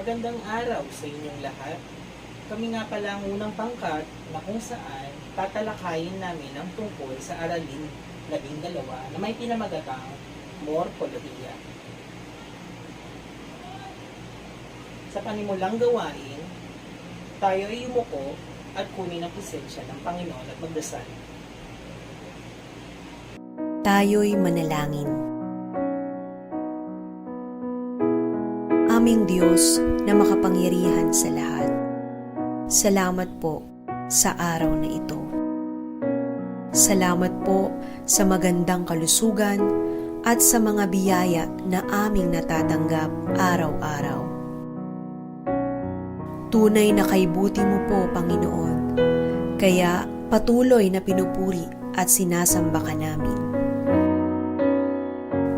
Magandang araw sa inyong lahat. Kami nga pala ang unang pangkat na kung saan tatalakayin namin ang tungkol sa aralin 12 na may pinamagatang morpolohiya. Sa panimulang gawain, tayo ay yumuko at kunin ang presensya ng Panginoon at magdasal. Tayo'y manalangin. Aming Diyos na makapangyarihan sa lahat, salamat po sa araw na ito. Salamat po sa magandang kalusugan at sa mga biyaya na aming natatanggap araw-araw. Tunay na kaibuti mo po, Panginoon, kaya patuloy na pinupuri at sinasamba ka namin.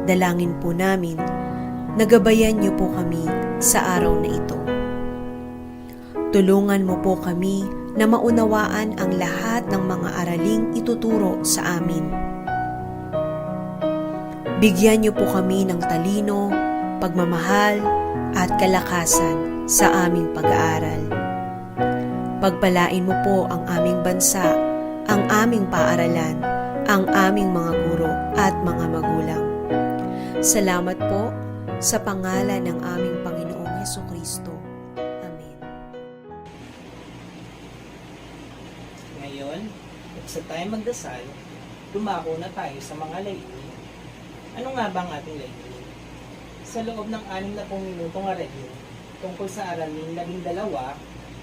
Dalangin po namin, nagabayan niyo po kami sa araw na ito. Tulungan mo po kami na maunawaan ang lahat ng mga araling ituturo sa amin. Bigyan niyo po kami ng talino, pagmamahal at kalakasan sa aming pag-aaral. Pagpalain mo po ang aming bansa, ang aming paaralan, ang aming mga guro at mga magulang. Salamat po sa pangalan ng aming Panginoong Hesukristo. Amen. Ngayon, sa tayo magdasal, dumako na tayo sa mga layunin. Ano nga ba ang ating layunin? Sa loob ng 60 minutong aralin, tungkol sa aralin 12,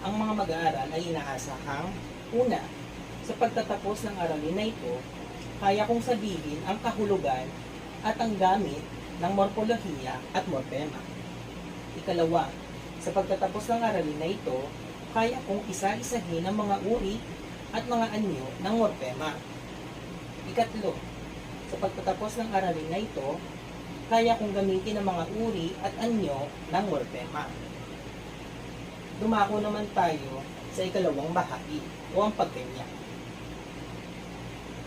ang mga mag-aaral ay inaasahang una, sa pagtatapos ng aralin na ito, kaya kong sabihin ang kahulugan at ang gamit ng morpolohiya at morpema. Ikalawa, sa pagtatapos ng aralin na ito, kaya kong isa-isahin ang mga uri at mga anyo ng morpema. Ikatlo, sa pagtatapos ng aralin na ito, kaya kong gamitin ang mga uri at anyo ng morpema. Dumako naman tayo sa ikalawang bahagi o ang pagkanya.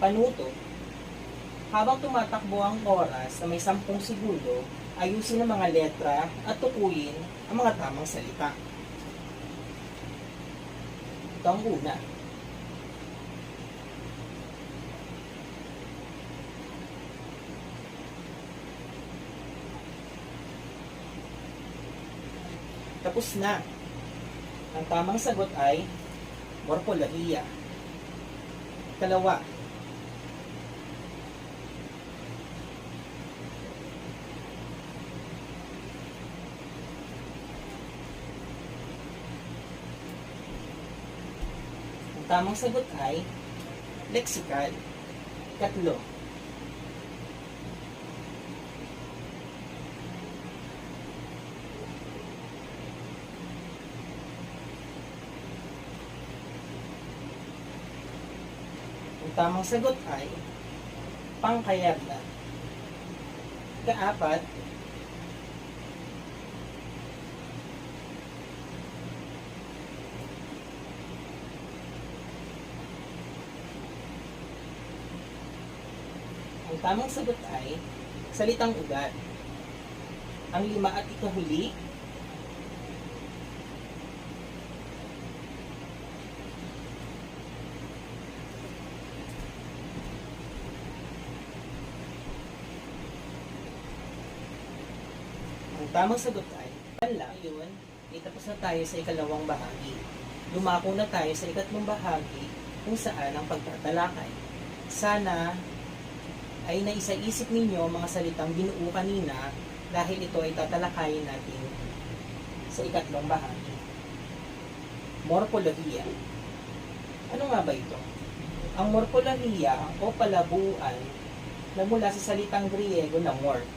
Panuto. Habang tumatakbo ang oras na may 10 segundo, ayusin ang mga letra at tukuyin ang mga tamang salita. Ito ang una. Tapos na. Ang tamang sagot ay morpolohiya. Kalawa. Ang tamang sagot ay lexikal. Katlo. Ang tamang sagot ay pangkayarlan. Kaapat, ang tamang sagot ay salitang ugat. Ang 5 at ikahuli, ang tamang sagot ay wala. Yun, itapos na tayo sa ikalawang bahagi. Lumako na tayo sa ikatlong bahagi kung saan ang pagtatalakay. Sana ay naisa-isip ninyo mga salitang binuo kanina dahil ito ay tatalakayin natin sa ikatlong bahagi. Morpolohiya. Ano nga ba ito? Ang morpolohiya o palabuan na mula sa salitang Griego na morph,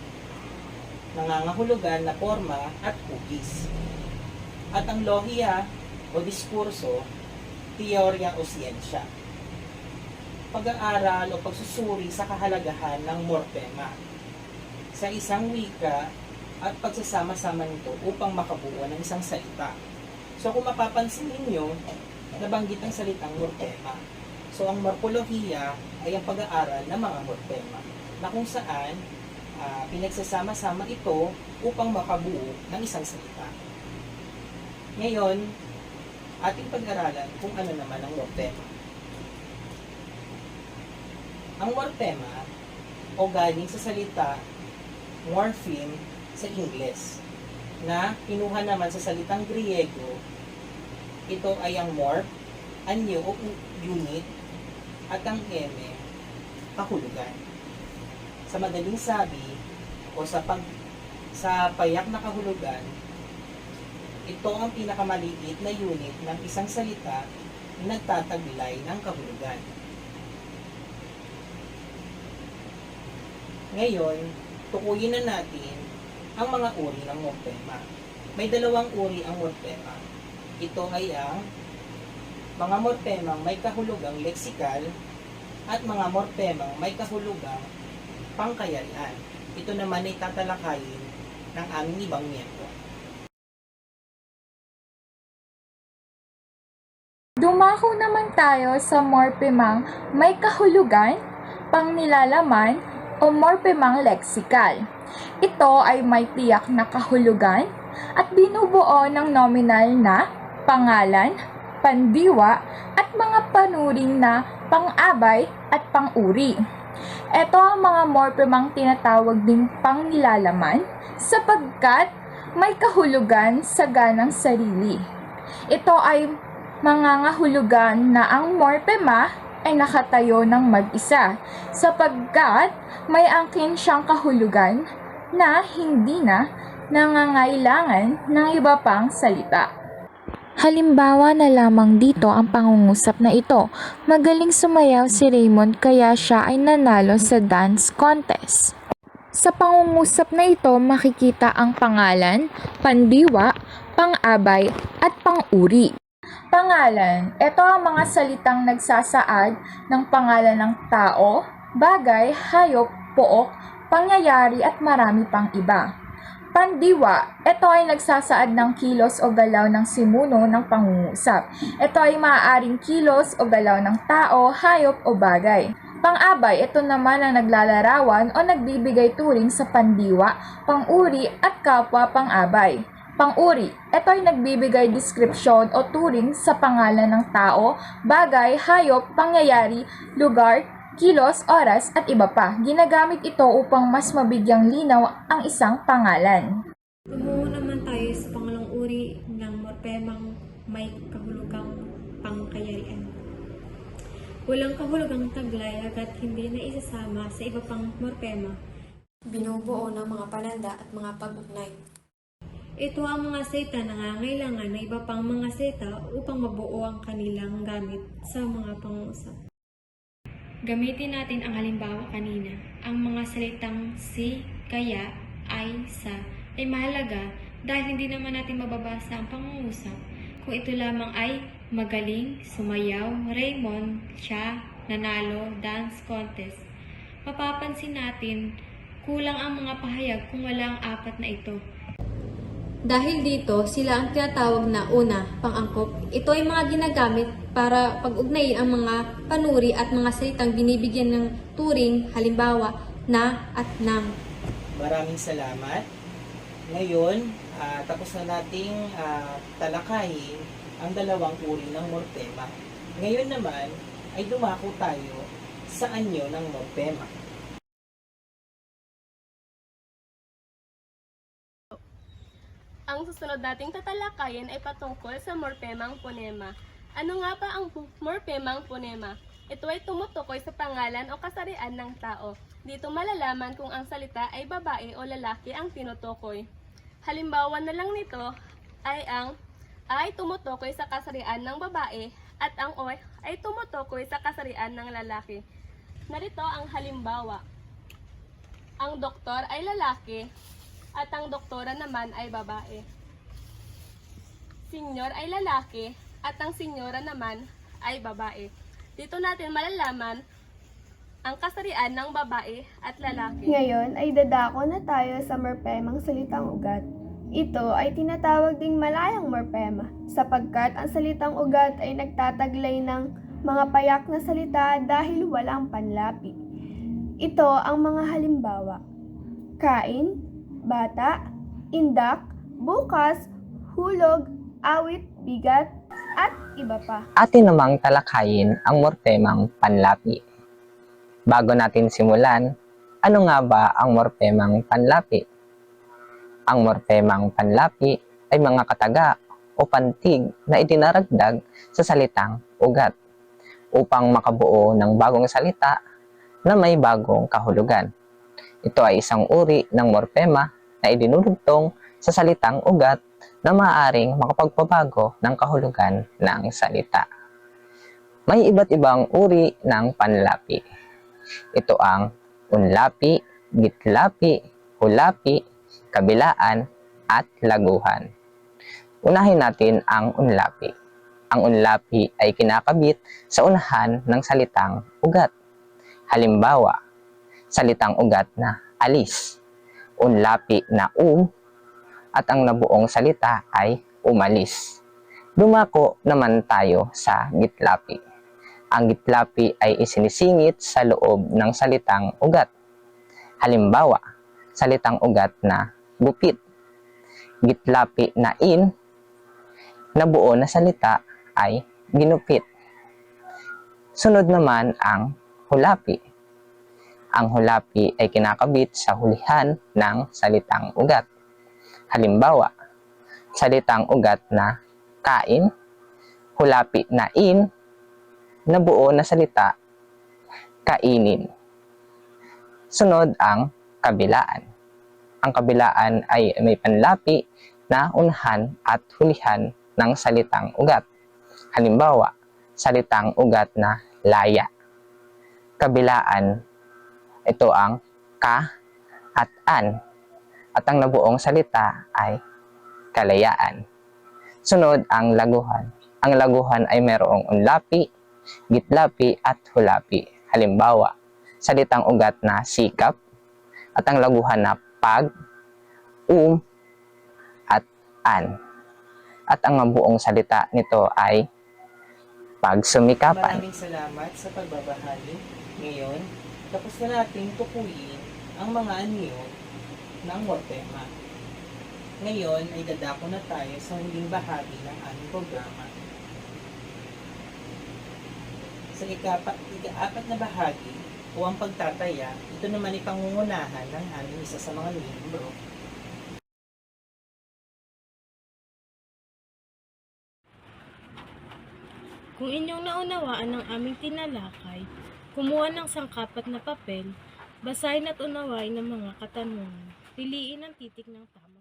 nangangahulugan na forma at hugis. At ang lohiya o diskurso, teorya o siyensya. Pag-aaral o pagsusuri sa kahalagahan ng morpema sa isang wika at pagsasama-sama nito upang makabuo ng isang salita. So kung mapapansin ninyo, nabanggit ang salitang morpema. So ang morpolohiya ay ang pag-aaral ng mga morpema na kung saan pinagsasama-sama ito upang makabuo ng isang salita. Ngayon, ating pag-aralan kung ano naman ang morpema. Ang morpema o galing sa salita morpheme sa Ingles na kinuha naman sa salitang Griego, ito ay ang morph, anyo o unit, at ang eme, kahulugan. Sa madaling sabi o sa payak na kahulugan, ito ang pinakamaliit na unit ng isang salita na nagtataglay ng kahulugan. Ngayon, tukuyin na natin ang mga uri ng morpema. May dalawang uri ang morpema. Ito ay ang mga morpemang may kahulugang leksikal at mga morpemang may kahulugang pangkayarian. Ito naman ay tatalakayin ng aming ibang miyembro. Dumako naman tayo sa morpemang may kahulugan, pangnilalaman, o morpemang leksikal. Ito ay may tiyak na kahulugan at binubuo ng nominal na pangalan, pandiwa, at mga panuring na pang-abay at pang-uri. Ito ang mga morpemang tinatawag ding pangnilalaman sapagkat may kahulugan sa ganang sarili. Ito ay mangangahulugan na ang morpema ay nakatayo ng mag-isa sapagkat may angkin siyang kahulugan na hindi na nangangailangan ng iba pang salita. Halimbawa na lamang dito ang pangungusap na ito. Magaling sumayaw si Raymond kaya siya ay nanalo sa dance contest. Sa pangungusap na ito makikita ang pangalan, pandiwa, pang-abay at pang-uri. Pangalan, ito ang mga salitang nagsasaad ng pangalan ng tao, bagay, hayop, pook, pangyayari at marami pang iba. Pandiwa, ito ay nagsasaad ng kilos o galaw ng simuno ng pangungusap. Ito ay maaaring kilos o galaw ng tao, hayop o bagay. Pang-abay, ito naman ang naglalarawan o nagbibigay turing sa pandiwa, pang-uri at kapwa pang-abay. Pang-uri, ito ay nagbibigay deskripsyon o turing sa pangalan ng tao, bagay, hayop, pangyayari, lugar, kilos, oras, at iba pa. Ginagamit ito upang mas mabigyang linaw ang isang pangalan. Tumuo naman tayo sa pangalang uri ng morpemang may kahulugang pangkayarian. Walang kahulugang taglay agad hindi na isasama sa iba pang morpema. Binubuo ng mga pananda at mga pag-ugnay. Ito ang mga seta na nangangailangan ng iba pang mga seta upang mabuo ang kanilang gamit sa mga pangungusap. Gamitin natin ang halimbawa kanina. Ang mga salitang si, kaya, ay, sa ay mahalaga dahil hindi naman natin mababasa ang pangungusap kung ito lamang ay magaling, sumayaw, Raymond, siya, nanalo, dance contest. Mapapansin natin kulang ang mga pahayag kung wala ang apat na ito. Dahil dito, sila ang tinatawag na una, pang-angkop. Ito ay mga ginagamit para pag-ugnayin ang mga panuri at mga salitang binibigyan ng turing, halimbawa, na at ng. Maraming salamat. Ngayon, tapos na nating talakayin ang dalawang uri ng morpema. Ngayon naman, ay dumako tayo sa anyo ng morpema. Ang susunod nating tatalakayin ay patungkol sa morpemang ponema. Ano nga ba ang morpemang ponema? Ito ay tumutukoy sa pangalan o kasarian ng tao. Dito malalaman kung ang salita ay babae o lalaki ang tinutukoy. Halimbawa na lang nito ay ang ay tumutukoy sa kasarian ng babae at ang o ay tumutukoy sa kasarian ng lalaki. Narito ang halimbawa. Ang doktor ay lalaki at ang doktora naman ay babae. Senyor ay lalaki at ang senyora naman ay babae. Dito natin malalaman ang kasarian ng babae at lalaki. Ngayon ay dadako na tayo sa morpemang salitang ugat. Ito ay tinatawag ding malayang morpema sapagkat ang salitang ugat ay nagtataglay ng mga payak na salita dahil walang panlapi. Ito ang mga halimbawa: kain, bata, indak, bukas, hulog, awit, bigat, at iba pa. Atin namang talakayin ang morpemang panlapi. Bago natin simulan, ano nga ba ang morpemang panlapi? Ang morpemang panlapi ay mga kataga o pantig na idinaragdag sa salitang ugat upang makabuo ng bagong salita na may bagong kahulugan. Ito ay isang uri ng morpema na idinudugtong sa salitang ugat na maaaring makapagpabago ng kahulugan ng salita. May iba't ibang uri ng panlapi. Ito ang unlapi, gitlapi, hulapi, kabilaan, at laguhan. Unahin natin ang unlapi. Ang unlapi ay kinakabit sa unahan ng salitang ugat. Halimbawa, salitang ugat na alis, unlapi na at ang nabuong salita ay umalis. Dumako naman tayo sa gitlapi. Ang gitlapi ay isinisingit sa loob ng salitang ugat. Halimbawa, salitang ugat na gupit, gitlapi na nabuo na salita ay ginupit. Sunod naman ang hulapi. Ang hulapi ay kinakabit sa hulihan ng salitang ugat. Halimbawa, salitang ugat na kain, hulapi na nabuo na salita kainin. Sunod ang kabilaan. Ang kabilaan ay may panlapi na unahan at hulihan ng salitang ugat. Halimbawa, salitang ugat na laya. Kabilaan, ito ang ka at an. At ang nabuong salita ay kalayaan. Sunod ang laguhan. Ang laguhan ay mayroong unlapi, gitlapi, at hulapi. Halimbawa, salitang ugat na sikap, at ang laguhan na pag, at an. At ang mabuong salita nito ay pagsumikapan. Maraming salamat sa pagbabahagi. Ngayon, tapos na nating tukuyin ang mga anyo ng morpema. Ngayon ay dadako na tayo sa huling bahagi ng aming programa. Sa ika-apat na bahagi o ang pagtataya, ito naman ay pangungunahan ng aming isa sa mga miyembro. Kung inyong naunawaan ang aming tinalakay, kumuha ng sangkapat na papel, basahin at unawain ang mga katanungan. Piliin ang titik ng tamang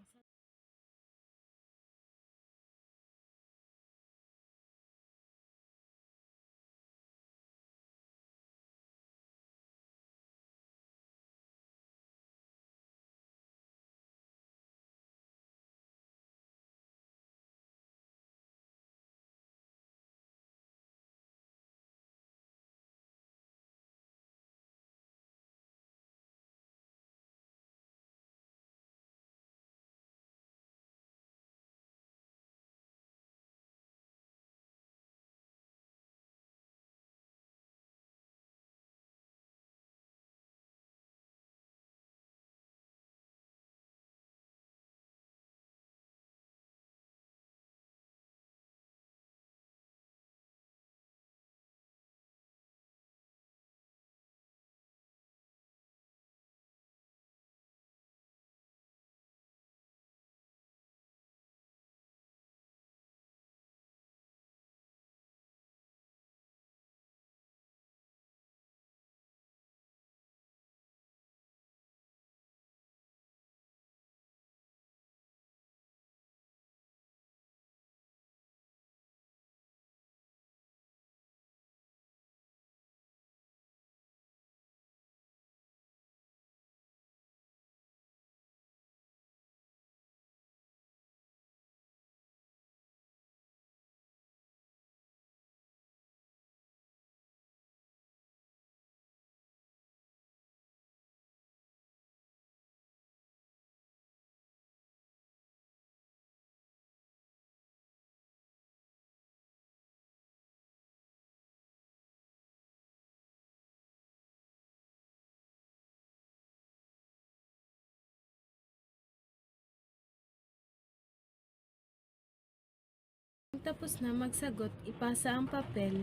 tapos na magsagot, ipasa ang papel.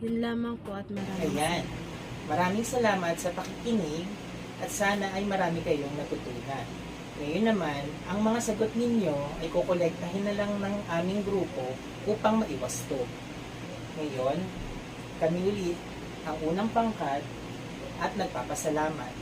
Yun lamang po at maraming Ayan. Maraming salamat sa pakikinig at sana ay marami kayong natutunan. Ngayon naman, ang mga sagot ninyo ay kukolektahin na lang ng aming grupo upang maiwasto. Ngayon, kami ulit ang unang pangkat at nagpapasalamat.